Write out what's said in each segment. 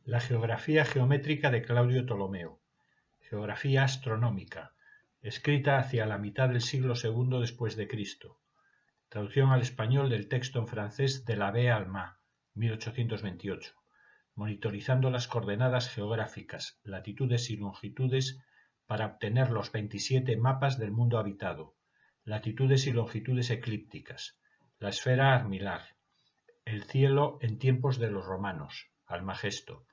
La geografía geométrica de Claudio Ptolomeo. Geografía astronómica, escrita hacia la mitad del siglo II después de Cristo. Traducción al español del texto en francés de l'Abbé Alma, 1828. Monitorizando las coordenadas geográficas, latitudes y longitudes para obtener los 27 mapas del mundo habitado, latitudes y longitudes eclípticas, la esfera armilar, el cielo en tiempos de los romanos, Almagesto,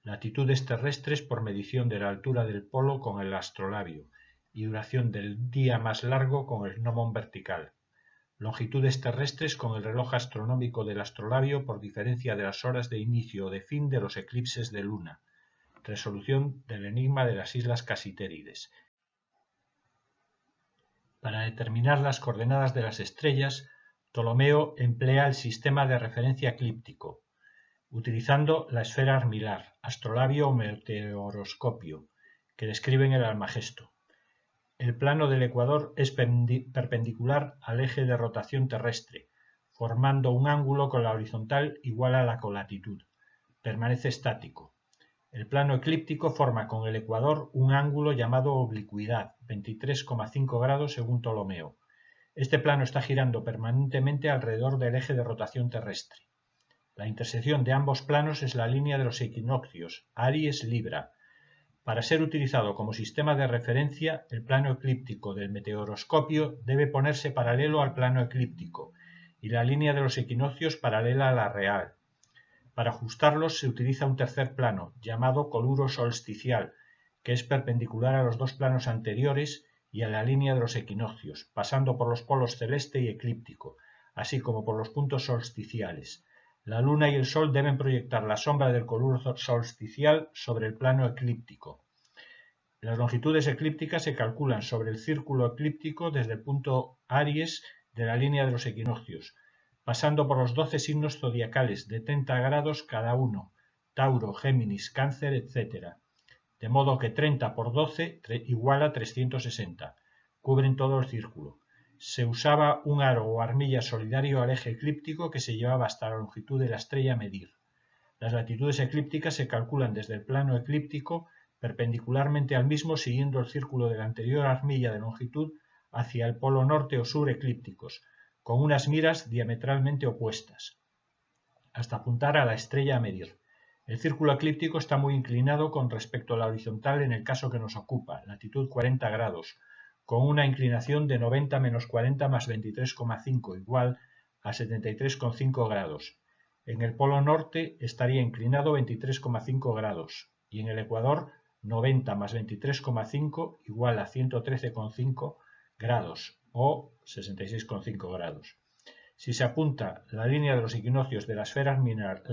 latitudes terrestres por medición de la altura del polo con el astrolabio y duración del día más largo con el gnomon vertical, longitudes terrestres con el reloj astronómico del astrolabio por diferencia de las horas de inicio o de fin de los eclipses de luna, resolución del enigma de las islas Casitérides. Para determinar las coordenadas de las estrellas, Ptolomeo emplea el sistema de referencia eclíptico, utilizando la esfera armilar, astrolabio o meteoroscopio, que describen el Almagesto. El plano del ecuador es perpendicular al eje de rotación terrestre, formando un ángulo con la horizontal igual a la colatitud. Permanece estático. El plano eclíptico forma con el ecuador un ángulo llamado oblicuidad, 23,5 grados según Ptolomeo. Este plano está girando permanentemente alrededor del eje de rotación terrestre. La intersección de ambos planos es la línea de los equinoccios, Aries-Libra. Para ser utilizado como sistema de referencia, el plano eclíptico del meteoroscopio debe ponerse paralelo al plano eclíptico y la línea de los equinoccios paralela a la real. Para ajustarlos se utiliza un tercer plano, llamado coluro solsticial, que es perpendicular a los dos planos anteriores y a la línea de los equinoccios, pasando por los polos celeste y eclíptico, así como por los puntos solsticiales. La luna y el sol deben proyectar la sombra del coluro solsticial sobre el plano eclíptico. Las longitudes eclípticas se calculan sobre el círculo eclíptico desde el punto Aries de la línea de los equinoccios, pasando por los 12 signos zodiacales de 30 grados cada uno, Tauro, Géminis, Cáncer, etc. De modo que 30 por 12 igual a 360. Cubren todo el círculo. Se usaba un aro o armilla solidario al eje eclíptico que se llevaba hasta la longitud de la estrella a medir. Las latitudes eclípticas se calculan desde el plano eclíptico perpendicularmente al mismo siguiendo el círculo de la anterior armilla de longitud hacia el polo norte o sur eclípticos, con unas miras diametralmente opuestas, hasta apuntar a la estrella a medir. El círculo eclíptico está muy inclinado con respecto a la horizontal en el caso que nos ocupa, latitud 40 grados, con una inclinación de 90 menos 40 más 23,5 igual a 73,5 grados. En el polo norte estaría inclinado 23,5 grados y en el ecuador 90 más 23,5 igual a 113,5 grados o 66,5 grados. Si se apunta la línea de los equinoccios de la esfera armilar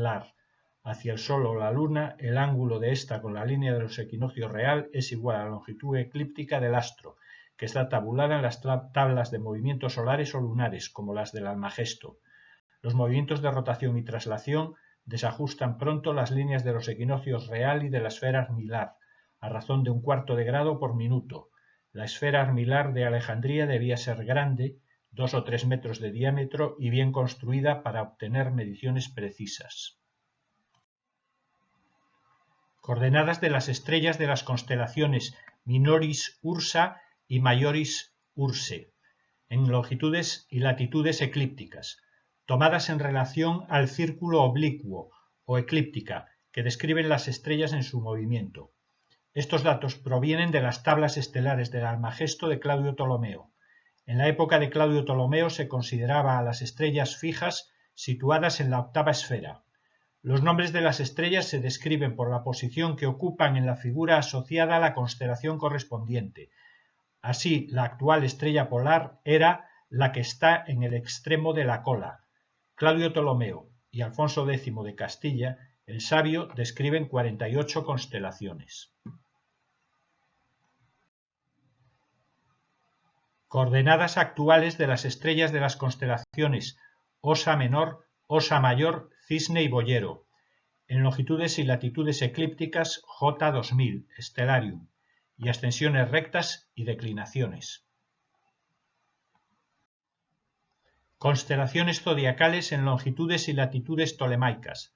hacia el Sol o la Luna, el ángulo de esta con la línea de los equinoccios real es igual a la longitud eclíptica del astro, que está tabulada en las tablas de movimientos solares o lunares, como las del Almagesto. Los movimientos de rotación y traslación desajustan pronto las líneas de los equinoccios real y de la esfera armilar, a razón de 1/4 de grado por minuto. La esfera armilar de Alejandría debía ser grande, 2 o 3 metros de diámetro y bien construida para obtener mediciones precisas. Coordenadas de las estrellas de las constelaciones Minoris Ursa y Majoris Ursae, en longitudes y latitudes eclípticas, tomadas en relación al círculo oblicuo o eclíptica que describen las estrellas en su movimiento. Estos datos provienen de las tablas estelares del Almagesto de Claudio Ptolomeo. En la época de Claudio Ptolomeo se consideraba a las estrellas fijas situadas en la octava esfera. Los nombres de las estrellas se describen por la posición que ocupan en la figura asociada a la constelación correspondiente. Así, la actual estrella polar era la que está en el extremo de la cola. Claudio Ptolomeo y Alfonso X de Castilla, el Sabio, describen 48 constelaciones. Coordenadas actuales de las estrellas de las constelaciones Osa Menor, Osa Mayor, Cisne y Boyero, en longitudes y latitudes eclípticas J2000, Stellarium, y ascensiones rectas y declinaciones. Constelaciones zodiacales en longitudes y latitudes ptolemaicas.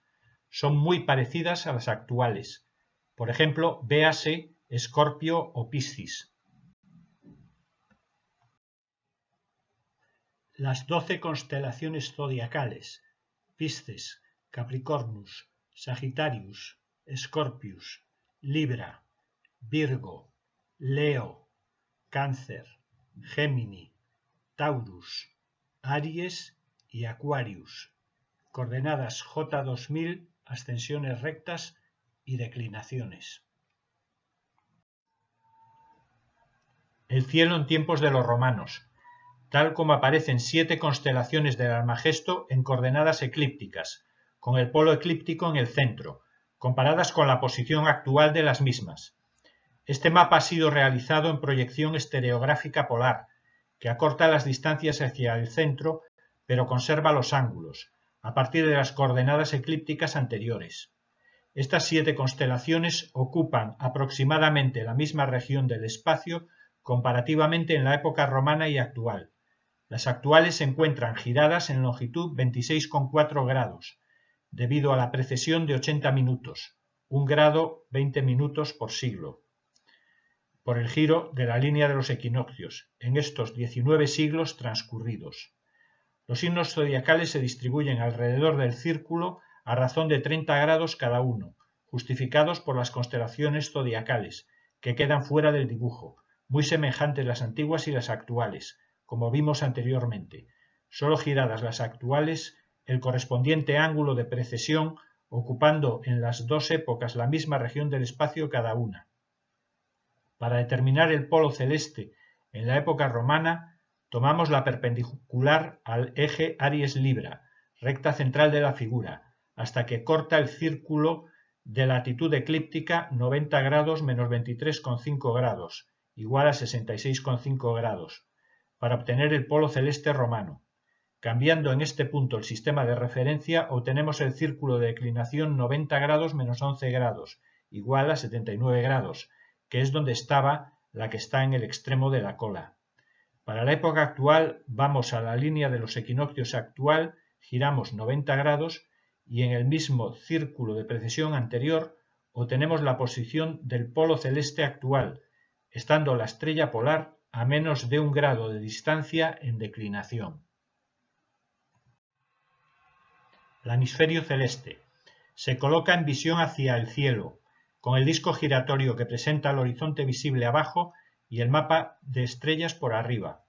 son muy parecidas a las actuales. Por ejemplo, véase Escorpio o Piscis. Las 12 constelaciones zodiacales, Piscis, Capricornus, Sagittarius, Scorpius, Libra, Virgo, Leo, Cáncer, Gémini, Taurus, Aries y Aquarius, coordenadas J2000, ascensiones rectas y declinaciones. El cielo en tiempos de los romanos, tal como aparecen 7 constelaciones del Almagesto en coordenadas eclípticas, con el polo eclíptico en el centro, comparadas con la posición actual de las mismas. Este mapa ha sido realizado en proyección estereográfica polar, que acorta las distancias hacia el centro, pero conserva los ángulos, a partir de las coordenadas eclípticas anteriores. Estas 7 constelaciones ocupan aproximadamente la misma región del espacio comparativamente en la época romana y actual. Las actuales se encuentran giradas en longitud 26,4 grados, debido a la precesión de 80 minutos, 1 grado 20 minutos por siglo, por el giro de la línea de los equinoccios, en estos 19 siglos transcurridos. Los signos zodiacales se distribuyen alrededor del círculo a razón de 30 grados cada uno, justificados por las constelaciones zodiacales, que quedan fuera del dibujo, muy semejantes las antiguas y las actuales, como vimos anteriormente, solo giradas las actuales, el correspondiente ángulo de precesión ocupando en las dos épocas la misma región del espacio cada una. Para determinar el polo celeste en la época romana, tomamos la perpendicular al eje Aries-Libra, recta central de la figura, hasta que corta el círculo de latitud eclíptica 90 grados menos 23,5 grados, igual a 66,5 grados, para obtener el polo celeste romano. Cambiando en este punto el sistema de referencia, obtenemos el círculo de declinación 90 grados menos 11 grados, igual a 79 grados, que es donde estaba la que está en el extremo de la cola. Para la época actual vamos a la línea de los equinoccios actual, giramos 90 grados y en el mismo círculo de precesión anterior obtenemos la posición del polo celeste actual, estando la estrella polar a menos de 1 grado de distancia en declinación. El hemisferio celeste se coloca en visión hacia el cielo, con el disco giratorio que presenta el horizonte visible abajo y el mapa de estrellas por arriba.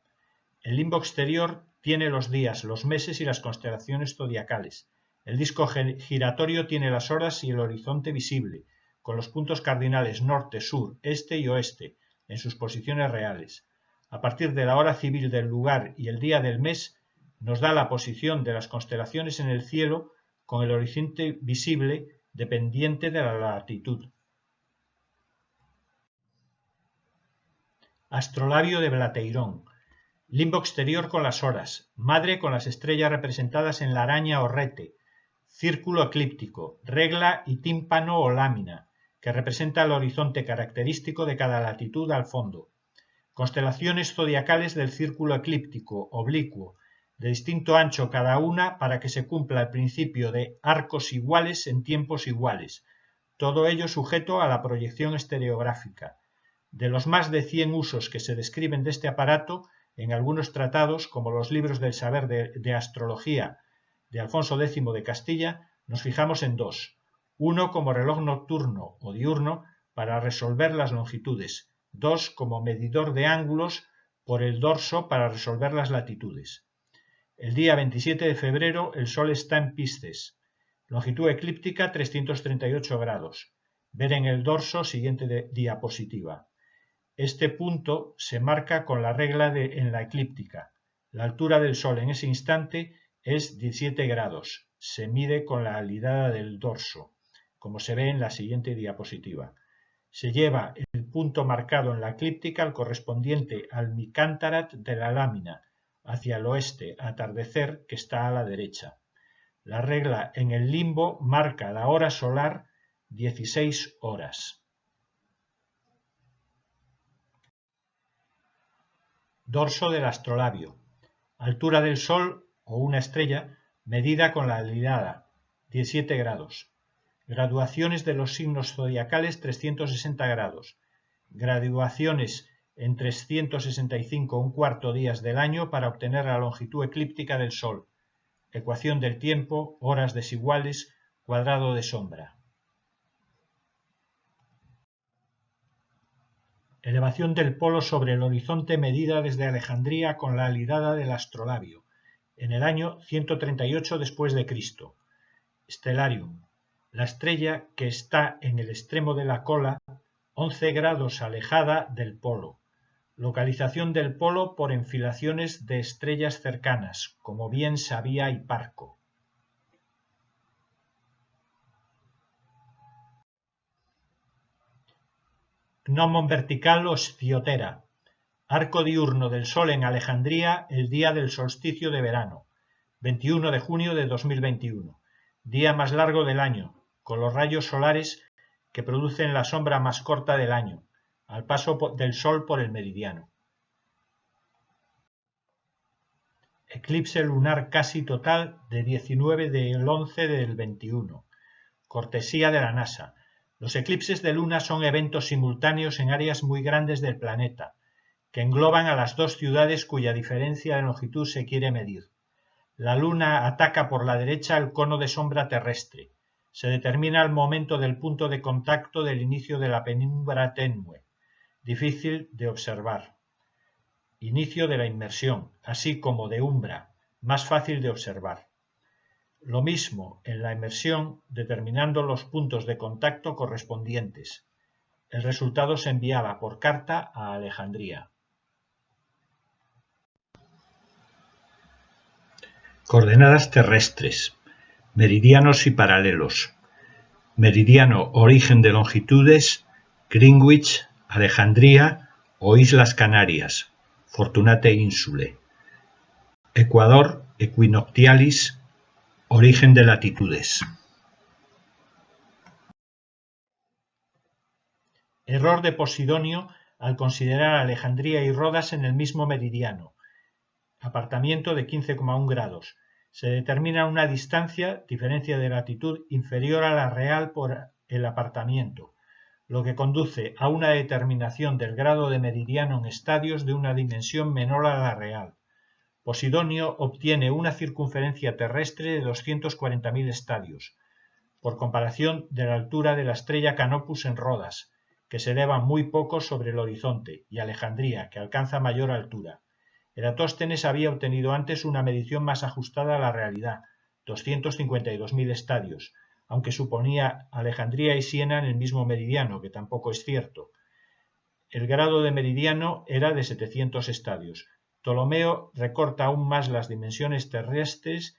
El limbo exterior tiene los días, los meses y las constelaciones zodiacales. El disco giratorio tiene las horas y el horizonte visible, con los puntos cardinales norte, sur, este y oeste, en sus posiciones reales. A partir de la hora civil del lugar y el día del mes, nos da la posición de las constelaciones en el cielo con el horizonte visible dependiente de la latitud. Astrolabio de Blateirón. Limbo exterior con las horas, madre con las estrellas representadas en la araña o rete, círculo eclíptico, regla y tímpano o lámina, que representa el horizonte característico de cada latitud al fondo. Constelaciones zodiacales del círculo eclíptico, oblicuo, de distinto ancho cada una para que se cumpla el principio de arcos iguales en tiempos iguales, todo ello sujeto a la proyección estereográfica. De los más de 100 usos que se describen de este aparato, en algunos tratados, como los libros del saber de astrología de Alfonso X de Castilla, nos fijamos en 2. Uno como reloj nocturno o diurno para resolver las longitudes, 2 como medidor de ángulos por el dorso para resolver las latitudes. El día 27 de febrero el Sol está en Piscis, longitud eclíptica 338 grados. Ver en el dorso siguiente diapositiva. Este punto se marca con la regla en la eclíptica. La altura del Sol en ese instante es 17 grados. Se mide con la alidada del dorso, como se ve en la siguiente diapositiva. Se lleva el punto marcado en la eclíptica al correspondiente al micántarat de la lámina, hacia el oeste, atardecer, que está a la derecha. La regla en el limbo marca la hora solar 16 horas. Dorso del astrolabio. Altura del Sol o una estrella medida con la alidada, 17 grados. Graduaciones de los signos zodiacales 360 grados. Graduaciones en 365 1/4 días del año para obtener la longitud eclíptica del Sol. Ecuación del tiempo, horas desiguales, cuadrado de sombra. Elevación del polo sobre el horizonte medida desde Alejandría con la alidada del astrolabio, en el año 138 después de Cristo. Stellarium, la estrella que está en el extremo de la cola, 11 grados alejada del polo. Localización del polo por enfilaciones de estrellas cercanas, como bien sabía Hiparco. Gnomon vertical o Sciotera. Arco diurno del Sol en Alejandría el día del solsticio de verano, 21 de junio de 2021. Día más largo del año, con los rayos solares que producen la sombra más corta del año, al paso del Sol por el meridiano. Eclipse lunar casi total de 19 del 11 del 21. Cortesía de la NASA. Los eclipses de luna son eventos simultáneos en áreas muy grandes del planeta, que engloban a las dos ciudades cuya diferencia de longitud se quiere medir. La luna ataca por la derecha el cono de sombra terrestre. Se determina el momento del punto de contacto del inicio de la penumbra tenue, difícil de observar. Inicio de la inmersión, así como de umbra, más fácil de observar. Lo mismo en la inmersión, determinando los puntos de contacto correspondientes. El resultado se enviaba por carta a Alejandría. Coordenadas terrestres. Meridianos y paralelos. Meridiano origen de longitudes, Greenwich, Alejandría o Islas Canarias, Fortunate Insulae. Ecuador, Equinoctialis, origen de latitudes. Error de Posidonio al considerar Alejandría y Rodas en el mismo meridiano. Apartamiento de 15,1 grados. Se determina una distancia, diferencia de latitud, inferior a la real por el apartamiento, lo que conduce a una determinación del grado de meridiano en estadios de una dimensión menor a la real. Posidonio obtiene una circunferencia terrestre de 240.000 estadios, por comparación de la altura de la estrella Canopus en Rodas, que se eleva muy poco sobre el horizonte, y Alejandría, que alcanza mayor altura. Eratóstenes había obtenido antes una medición más ajustada a la realidad, 252.000 estadios, aunque suponía Alejandría y Siena en el mismo meridiano, que tampoco es cierto. El grado de meridiano era de 700 estadios. Ptolomeo recorta aún más las dimensiones terrestres,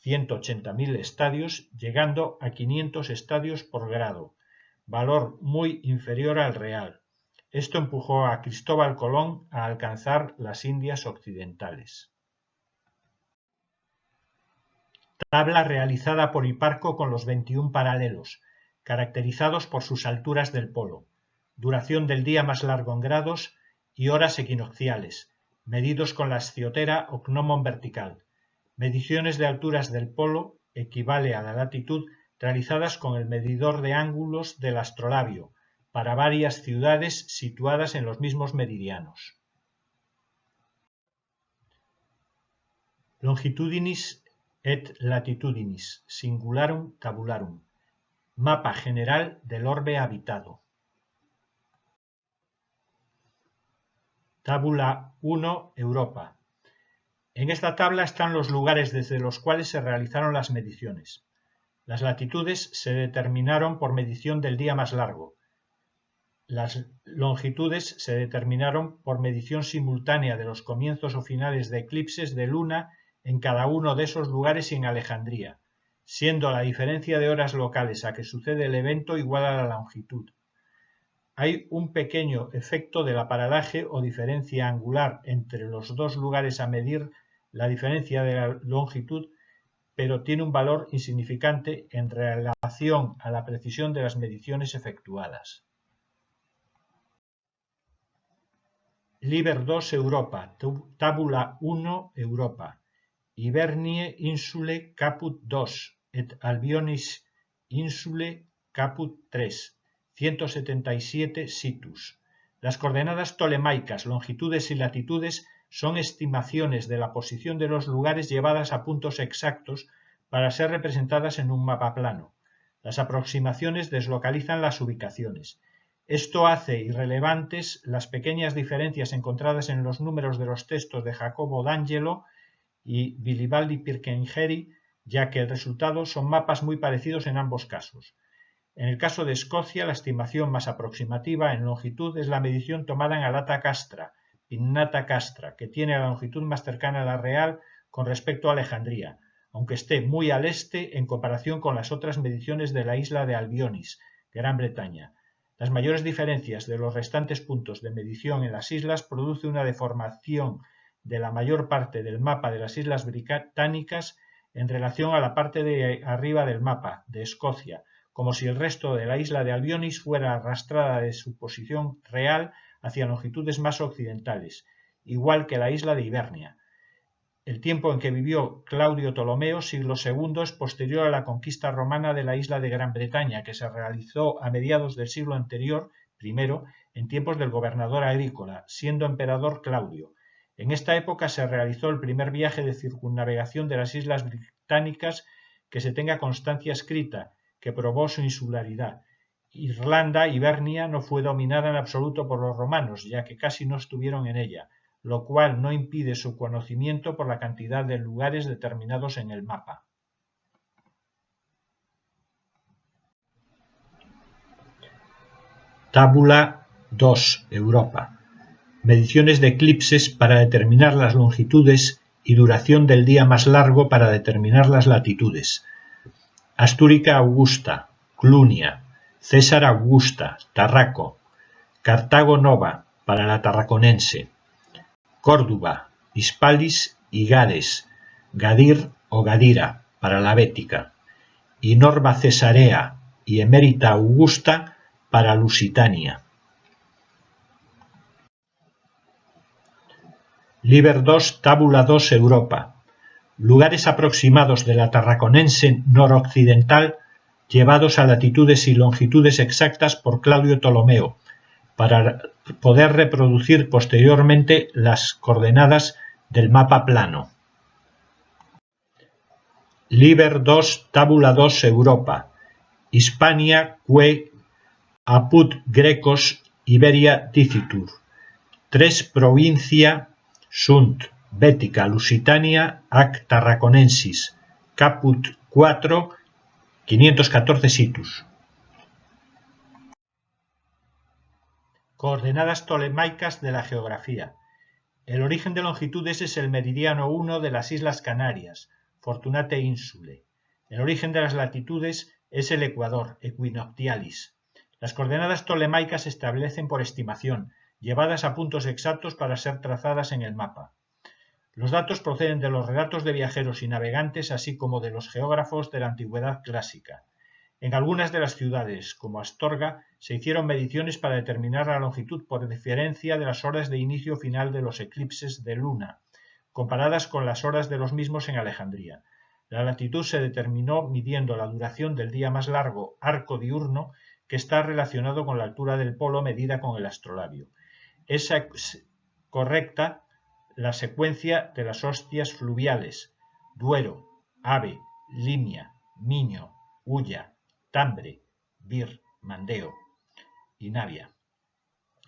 180.000 estadios, llegando a 500 estadios por grado, valor muy inferior al real. Esto empujó a Cristóbal Colón a alcanzar las Indias occidentales. Tabla realizada por Hiparco con los 21 paralelos, caracterizados por sus alturas del polo, duración del día más largo en grados y horas equinocciales, medidos con la Sciotera o Gnomon vertical. Mediciones de alturas del polo equivale a la latitud realizadas con el medidor de ángulos del astrolabio, para varias ciudades situadas en los mismos meridianos. Longitudinis et latitudinis, singularum tabularum. Mapa general del orbe habitado. Tabula 1, Europa. En esta tabla están los lugares desde los cuales se realizaron las mediciones. Las latitudes se determinaron por medición del día más largo. Las longitudes se determinaron por medición simultánea de los comienzos o finales de eclipses de luna en cada uno de esos lugares y en Alejandría, siendo la diferencia de horas locales a que sucede el evento igual a la longitud. Hay un pequeño efecto del aparadaje o diferencia angular entre los dos lugares a medir la diferencia de la longitud, pero tiene un valor insignificante en relación a la precisión de las mediciones efectuadas. Liber 2 Europa, Tabula 1 Europa, Hiberniae Insulae Caput 2, et Albionis Insulae caput 3, 177 situs. Las coordenadas tolemaicas, longitudes y latitudes son estimaciones de la posición de los lugares llevadas a puntos exactos para ser representadas en un mapa plano. Las aproximaciones deslocalizan las ubicaciones. Esto hace irrelevantes las pequeñas diferencias encontradas en los números de los textos de Jacobo d'Angelo y Bilibaldi Pirkengeri, ya que el resultado son mapas muy parecidos en ambos casos. En el caso de Escocia, la estimación más aproximativa en longitud es la medición tomada en Alata Castra, Pinnata Castra, que tiene la longitud más cercana a la real con respecto a Alejandría, aunque esté muy al este en comparación con las otras mediciones de la isla de Albionis, Gran Bretaña. Las mayores diferencias de los restantes puntos de medición en las islas produce una deformación de la mayor parte del mapa de las Islas Británicas en relación a la parte de arriba del mapa de Escocia, como si el resto de la isla de Albionis fuera arrastrada de su posición real hacia longitudes más occidentales, igual que la isla de Ibernia. El tiempo en que vivió Claudio Ptolomeo, siglo II, es posterior a la conquista romana de la isla de Gran Bretaña, que se realizó a mediados del siglo anterior, primero, en tiempos del gobernador agrícola, siendo emperador Claudio. En esta época se realizó el primer viaje de circunnavegación de las islas británicas que se tenga constancia escrita, que probó su insularidad. Irlanda, Ibernia, no fue dominada en absoluto por los romanos, ya que casi no estuvieron en ella, lo cual no impide su conocimiento por la cantidad de lugares determinados en el mapa. Tábula 2, Europa. Mediciones de eclipses para determinar las longitudes y duración del día más largo para determinar las latitudes. Astúrica Augusta, Clunia, César Augusta, Tarraco, Cartago Nova, para la tarraconense, Córdoba, Hispalis y Gades, Gadir o Gadira, para la bética, y Norma Cesarea y Emérita Augusta, para Lusitania. Liber 2, Tábula 2, Europa. Lugares aproximados de la tarraconense noroccidental llevados a latitudes y longitudes exactas por Claudio Ptolomeo, para poder reproducir posteriormente las coordenadas del mapa plano. Liber 2, Tábula 2, Europa. Hispania que apud Grecos Iberia dicitur. 3 provincia sunt Bética Lusitania ac Tarraconensis, caput 4, 514 situs. Coordenadas tolemaicas de la geografía. El origen de longitudes es el meridiano 1 de las Islas Canarias, Fortunate Insulae. El origen de las latitudes es el ecuador, Equinoctialis. Las coordenadas tolemaicas se establecen por estimación, llevadas a puntos exactos para ser trazadas en el mapa. Los datos proceden de los relatos de viajeros y navegantes, así como de los geógrafos de la antigüedad clásica. En algunas de las ciudades, como Astorga, se hicieron mediciones para determinar la longitud por diferencia de las horas de inicio o final de los eclipses de luna, comparadas con las horas de los mismos en Alejandría. La latitud se determinó midiendo la duración del día más largo, arco diurno, que está relacionado con la altura del polo medida con el astrolabio. Es correcta la secuencia de las hostias fluviales: Duero, Ave, Limia, Miño, Ulla, Tambre, Vir, Mandeo y Navia.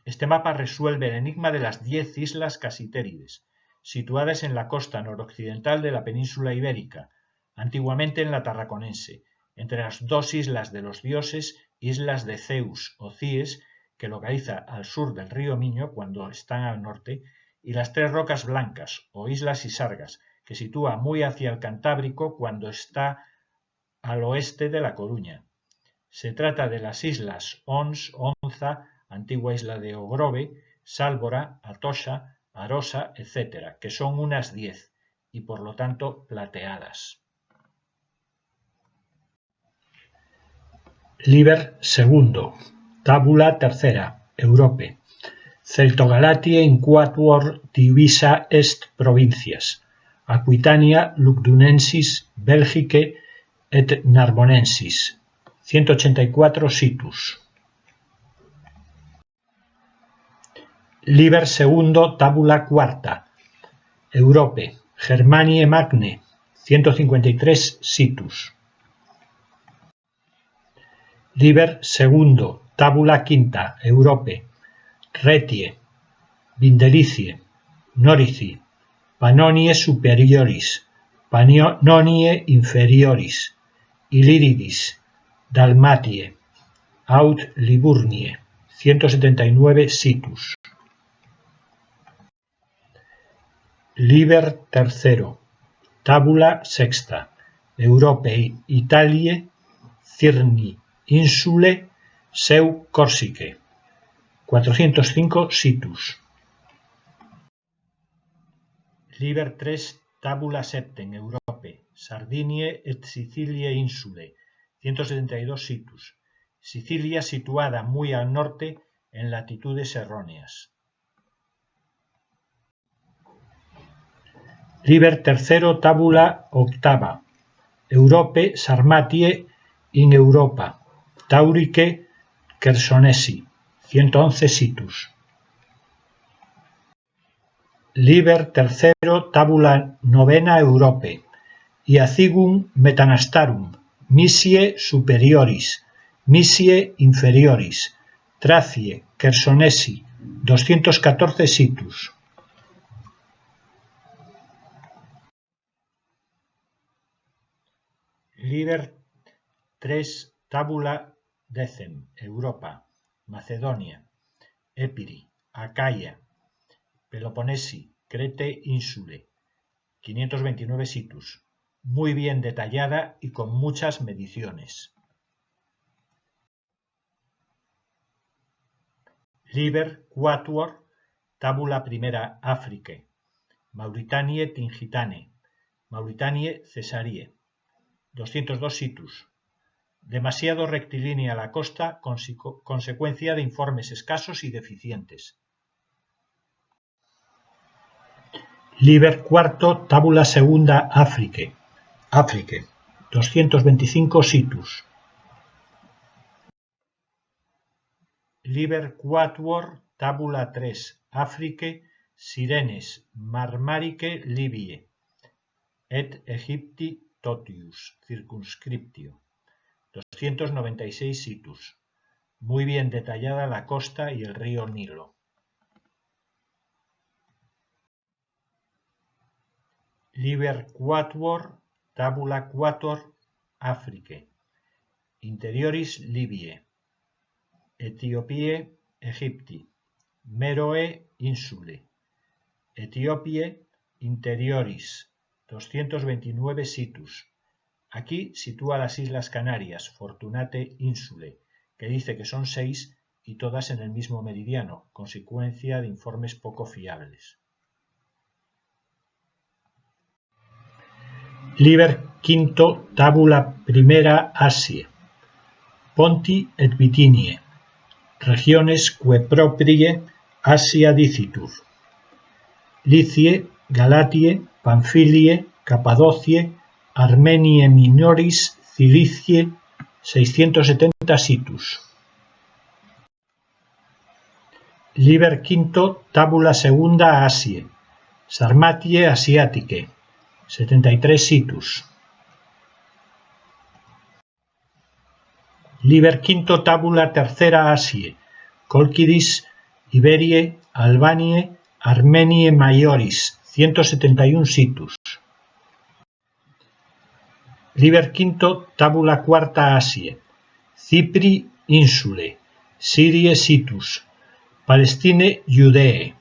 Este mapa resuelve el enigma de las 10 islas Casitérides, situadas en la costa noroccidental de la península ibérica, antiguamente en la Tarraconense, entre las 2 islas de los dioses, islas de Zeus o Cies, que localiza al sur del río Miño cuando están al norte, y las 3 rocas blancas o islas Isargas, que sitúa muy hacia el Cantábrico cuando está al oeste de La Coruña. Se trata de las islas Ons, Onza, antigua isla de Ogrove, Sálvora, Atocha, Arosa, etc., que son unas 10 y por lo tanto plateadas. Liber 2, Tábula 3, Europe. Celtogalatie in quatuor divisa est provincias, Aquitania, Lugdunensis, Belgique et Narbonensis. 184 situs. Liber II tabula quarta, Europe, Germaniae Magnae, 153 situs. Liber II tabula quinta, Europe, Rhetie, Vindelicie, Norici, Pannonie superioris, Pannonie inferioris, Illyridis, Dalmatie, aut Liburnie, 179 situs. Liber III tabula sexta, Europe Italiae, Cirni, Insulae, Seu Corsicae, 405 situs. Liber III tabula septem, Europe, Sardiniae et Siciliae Insulae, 172 situs. Sicilia situada muy al norte en latitudes erróneas. Liber III tabula octava, Europe Sarmatie in Europa, Taurice Chersonesi, 111 situs. Liber III tabula novena, Europe, Iacigum Metanastarum, Missae superioris, Missae inferioris, Tracie Chersonesi, 214 situs. Liber III tabula decem, Europa, Macedonia, Epiri, Acaia, Peloponesi, Crete Insulae, 529 situs, muy bien detallada y con muchas mediciones. Liber IV tabula primera, Africae, Mauritaniae Tingitanae, Mauritaniae Cesarie, 202 situs. Demasiado rectilínea la costa, consecuencia de informes escasos y deficientes. Liber IV tabula segunda, Africae, 225 situs. Liber IV tabula III, Africae, Sirenes, Marmarice Libie, et Egypti totius circunscriptio, 296 situs. Muy bien detallada la costa y el río Nilo. Liber IV tabula quator, Africae, interioris Libie, Etiopie Egypti, Meroe Insulae, Etiopie interioris, 229 situs. Aquí sitúa las Islas Canarias, Fortunate Insulae, que dice que son 6 y todas en el mismo meridiano, consecuencia de informes poco fiables. Liber V tabula primera, Asie, Ponti et Bithyniae, regiones que proprie Asia dicitur, Licie, Galatie, Pamphylie, Capadocie, Armeniae minoris, Cilicie, 670 situs. Liber V tabula segunda, Asie, Sarmatie Asiaticae, 73 situs. Liber V tabula tercera, Asie, Colchidis, Iberie, Albanie, Armeniae maioris, 171 situs. Liber V tabula quarta, Asie, Cipri Insulae, Sirie situs, Palestine Judee,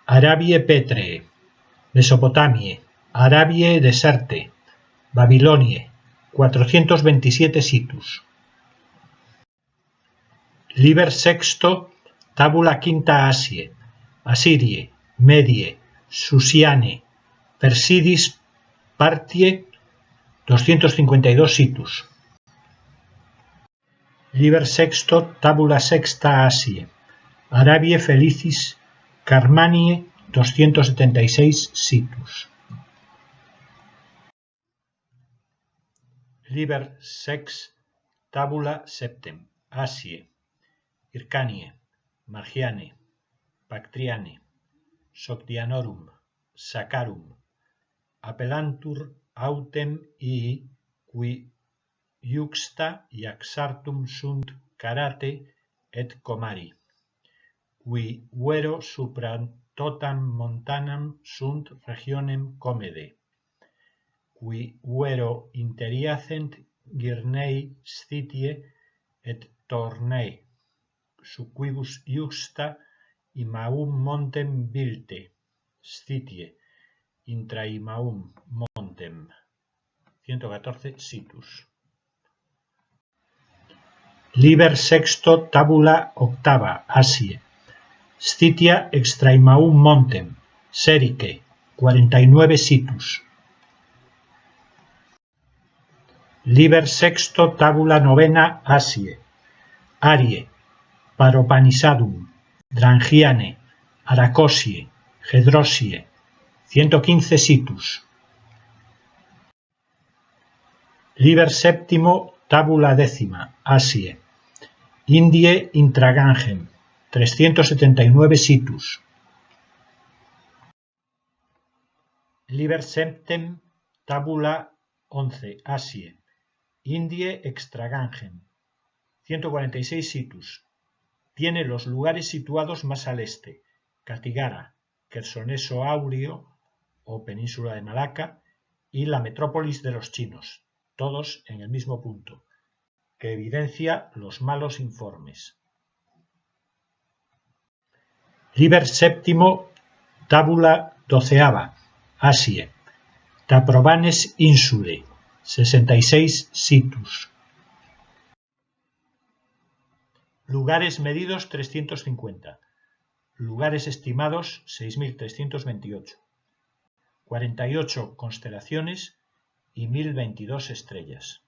Arabiae Petrae, Mesopotamiae, Arabiae deserte, Babilonie, 427 situs. Liber VI tabula quinta, Asie, Asirie, Medie, Susiane, Persidis Partie, 252 situs. Liber VI tabula sexta, Asie, Arabiae Felicis, Carmanie, 276 situs. Liber VI tabula septem, Asie, Hircanie, Margiane, Bactriane, Sogdianorum, Saccharum, Appelantur autem ii, qui iuxta iaxartum sunt carate et comari, qui vero supra totam montanam sunt regionem comede, qui vero interiacent Gyrnei Scythie et Tornei, su quibus iuxta imaum montem vilte, Scythie, intra imaum montem. 114 situs. Liber sexto tabula octava, Asie. Scythia extra imaum montem, Serice, 49 situs. Liber sexto tabula novena, Asie. Arie, Paropanisadum, Drangiane, Aracosie, Gedrosie, 115 situs. Liber séptimo tabula décima, Asie. Indie intragangem, 379 situs. Liber septem tabula 11, Asie. Indie extragangem, 146 situs. Tiene los lugares situados más al este: Catigara, Quersoneso Áureo o península de Malaca y la metrópolis de los chinos, todos en el mismo punto, que evidencia los malos informes. Liber séptimo tabula doceava, Asie. Taprobanes insule, 66 situs. Lugares medidos 350. Lugares estimados 6.328. 48 constelaciones y 1.022 estrellas.